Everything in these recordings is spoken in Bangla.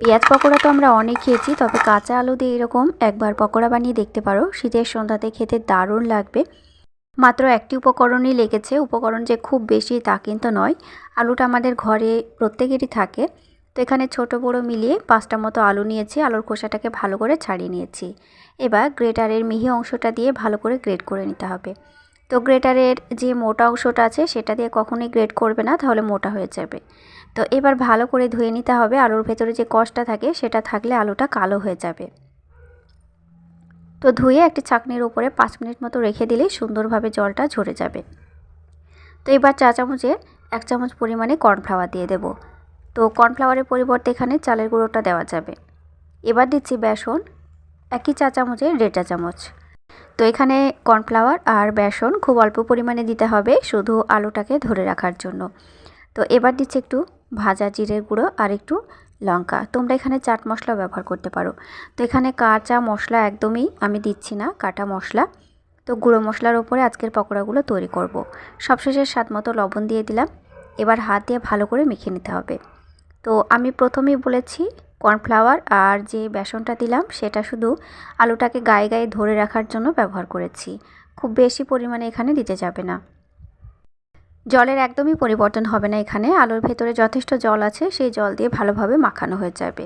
পেঁয়াজ পকোড়া তো আমরা অনেক খেয়েছি, তবে কাঁচা আলু দিয়ে এরকম একবার পকোড়া বানিয়ে দেখতে পারো। শীতের সন্ধ্যাতে খেতে দারুণ লাগবে। মাত্র একটি উপকরণই লেগেছে, উপকরণ যে খুব বেশি তা কিন্তু নয়। আলুটা আমাদের ঘরে প্রত্যেকেরই থাকে। তো এখানে ছোট বড় মিলিয়ে 5টা মতো আলু নিয়েছি। আলুর খোসাটাকে ভালো করে ছাড়িয়ে নিয়েছি। এবার গ্রেটারের মিহি অংশটা দিয়ে ভালো করে গ্রেট করে নিতে হবে। তো গ্রেটারের যে মোটা অংশটা আছে সেটা দিয়ে কখনোই গ্রেট করবে না, তাহলে মোটা হয়ে যাবে। তো এবার ভালো করে ধুয়ে নিতে হবে। আলুর ভেতরে যে কষটা থাকে সেটা থাকলে আলুটা কালো হয়ে যাবে। তো ধুয়ে একটি ছাঁকনির উপরে 5 মিনিট মতো রেখে দিলেই সুন্দরভাবে জলটা ঝরে যাবে। তো এবার চা চামচের 1 চামচ পরিমাণে কর্নফ্লাওয়ার দিয়ে দেব। তো কর্নফ্লাওয়ারের পরিবর্তে এখানে চালের গুঁড়োটা দেওয়া যাবে। এবার দিচ্ছি বেসন, একই চা চামচের 1.5 চা চামচ। তো এখানে কর্নফ্লাওয়ার আর বেসন খুব অল্প পরিমাণে দিতে হবে, শুধু আলুটাকে ধরে রাখার জন্য। তো এবার দিচ্ছি একটু ভাজা জিরের গুঁড়ো আর একটু লঙ্কা। তোমরা এখানে চাট মশলা ব্যবহার করতে পারো। তো এখানে কাঁচা মশলা একদমই আমি দিচ্ছি না, কাটা মশলা। তো গুঁড়ো মশলার ওপরে আজকের পকোড়াগুলো তৈরি করব। সবশেষে স্বাদ মতো লবণ দিয়ে দিলাম। এবার হাত দিয়ে ভালো করে মেখে নিতে হবে। তো আমি প্রথমেই বলেছি কর্নফ্লাওয়ার আর যে বেসনটা দিলাম সেটা শুধু আলুটাকে গায়ে গায়ে ধরে রাখার জন্য ব্যবহার করেছি, খুব বেশি পরিমাণে এখানে দিতে যাবে না। জলের একদমই পরিবর্তন হবে না এখানে, আলুর ভেতরে যথেষ্ট জল আছে, সেই জল দিয়ে ভালোভাবে মাখানো হয়ে যাবে।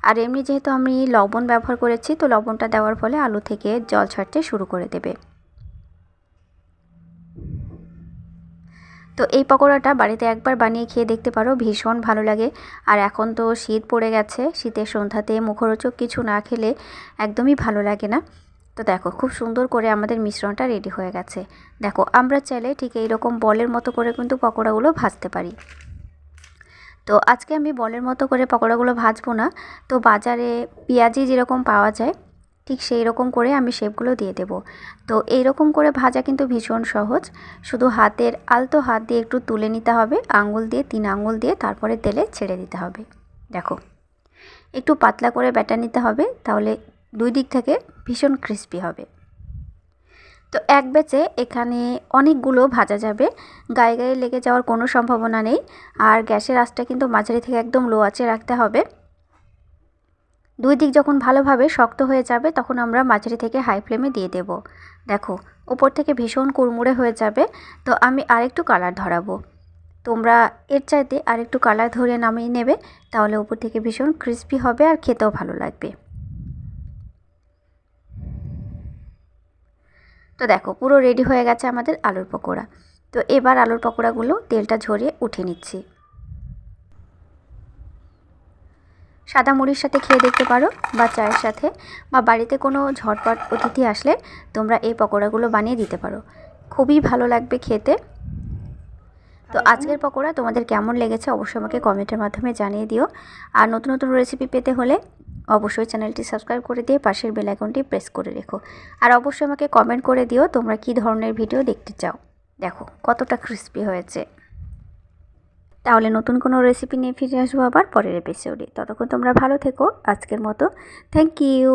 আর এমনি যেহেতু আমি লবণ ব্যবহার করেছি, তো লবণটা দেওয়ার ফলে আলু থেকে জল ছাড়তে শুরু করে দেবে। তো এই পকোড়াটা বাড়িতে একবার বানিয়ে খেয়ে দেখতে পারো, ভীষণ ভালো লাগে। আর এখন তো শীত পড়ে গেছে, শীতের সন্ধ্যাতে মুখরোচক কিছু না খেলে একদমই ভালো লাগে না। তো দেখো খুব সুন্দর করে আমাদের মিশ্রণটা রেডি হয়ে গেছে। দেখো আমরা চাইলে ঠিক এইরকম বলের মতো করে কিন্তু পকোড়াগুলো ভাজতে পারি। তো আজকে আমি বলের মতো করে পকোড়াগুলো ভাজবো না। তো বাজারে পেঁয়াজি যেরকম পাওয়া যায় ঠিক সেই রকম করে আমি শেপগুলো দিয়ে দেব। তো এই রকম করে ভাজা কিন্তু ভীষণ সহজ। শুধু হাতের আলতো হাত দিয়ে একটু তুলে নিতে হবে, আঙুল দিয়ে 3 আঙুল দিয়ে তারপরে তেলে ছেড়ে দিতে হবে। দেখো একটু পাতলা করে ব্যাটার নিতে হবে, তাহলে দুই দিক থেকে ভীষণ ক্রিস্পি হবে। তো এক ব্যাচে এখানে অনেকগুলো ভাজা যাবে, গায়ে গায়ে লেগে যাওয়ার কোনো সম্ভাবনা নেই। আর গ্যাসের আঁচটা কিন্তু মাঝারি থেকে একদম লো আঁচে রাখতে হবে। দুই দিক যখন ভালোভাবে শক্ত হয়ে যাবে তখন আমরা মাঝারি থেকে হাই ফ্লেমে দিয়ে দেব। দেখো উপর থেকে ভীষণ কুড়মুড়ে হয়ে যাবে। তো আমি আরেকটু কালার ধরাবো, তোমরা এর চাইতে আরেকটু কালার ধরে নামিয়ে নেবে, তাহলে উপর থেকে ভীষণ ক্রিস্পি হবে আর খেতেও ভালো লাগবে। তো দেখো পুরো রেডি হয়ে গেছে আমাদের আলুর পকোড়া। তো এবার আলুর পকোড়াগুলো তেলটা ঝরিয়ে উঠে নিচ্ছি। সাদা মুড়ির সাথে খেয়ে দেখতে পারো, বা চায়ের সাথে, বা বাড়িতে কোনো ঝটপট অতিথি আসলে তোমরা এই পকোড়াগুলো বানিয়ে দিতে পারো, খুবই ভালো লাগবে খেতে। তো আজকের পকোড়া তোমাদের কেমন লেগেছে অবশ্যই আমাকে কমেন্টের মাধ্যমে জানিয়ে দিও। আর নতুন নতুন রেসিপি পেতে হলে অবশ্যই চ্যানেলটি সাবস্ক্রাইব করে দিয়ে পাশের বেল আইকনটি প্রেস করে রেখো। আর অবশ্যই আমাকে কমেন্ট করে দিও তোমরা কী ধরনের ভিডিও দেখতে চাও। দেখো কতটা ক্রিস্পি হয়েছে। তাহলে নতুন কোনো রেসিপি নিয়ে ফিরে আসবো আবার পরের এপিসোডে। ততক্ষণ তোমরা ভালো থেকো। আজকের মতো থ্যাংক ইউ।